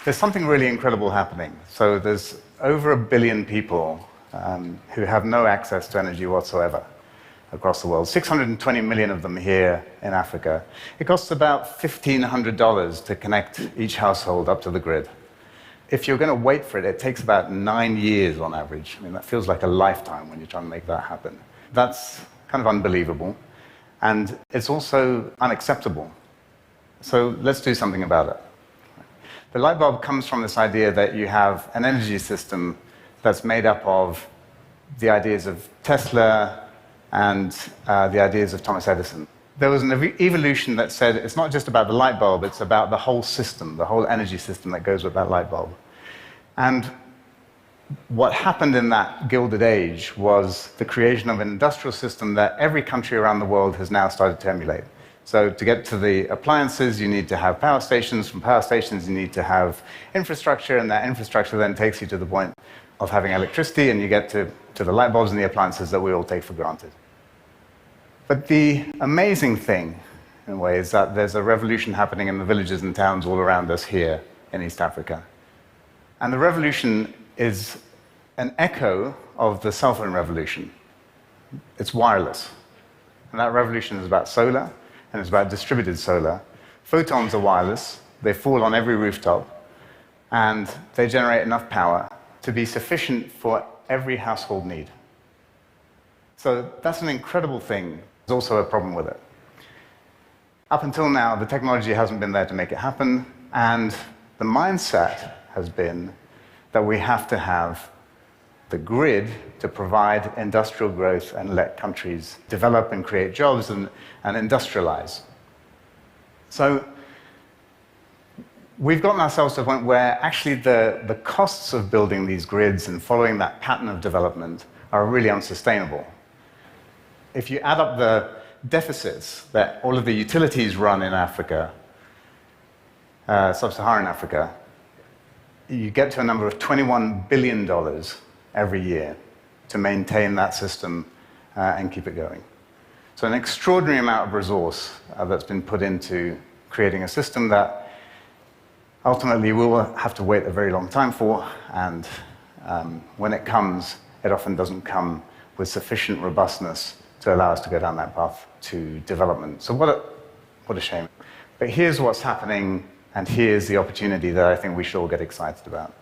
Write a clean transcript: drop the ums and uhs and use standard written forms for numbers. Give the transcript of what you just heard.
there's something really incredible happening. So there's over 1 billion people who have no access to energy whatsoever across the world. 620 million of them here in Africa. It costs about $1,500 to connect each household up to the grid. If you're going to wait for it, it takes about 9 years on average. I mean, that feels like a lifetime when you're trying to make that happen. That's kind of unbelievable. And it's also unacceptable. So let's do something about it. The light bulb comes from this idea that you have an energy system that's made up of the ideas of Tesla and the ideas of Thomas Edison. There was an evolution that said it's not just about the light bulb, it's about the whole system, the whole energy system that goes with that light bulb. And what happened in that Gilded Age was the creation of an industrial system that every country around the world has now started to emulate. So to get to the appliances, you need to have power stations. From power stations, you need to have infrastructure, and that infrastructure then takes you to the point of having electricity, and you get to the light bulbs and the appliances that we all take for granted. But the amazing thing, in a way, is that there's a revolution happening in the villages and towns all around us here in East Africa. And the revolution is an echo of the cell phone revolution. It's wireless. And that revolution is about solar, and it's about distributed solar. Photons are wireless. They fall on every rooftop, and they generate enough power to be sufficient for every household need. So that's an incredible thing. There's also a problem with it. Up until now, the technology hasn't been there to make it happen, and the mindset has been that we have to have the grid to provide industrial growth and let countries develop and create jobs and industrialize. So we've gotten ourselves to a point where actually the costs of building these grids and following that pattern of development are really unsustainable. If you add up the deficits that all of the utilities run in Africa, sub-Saharan Africa, you get to a number of $21 billion every year to maintain that system and keep it going. So an extraordinary amount of resource that's been put into creating a system that ultimately we will have to wait a very long time for, and when it comes, it often doesn't come with sufficient robustness to allow us to go down that path to development. So what a shame. But here's what's happening, and here's the opportunity that I think we should all get excited about.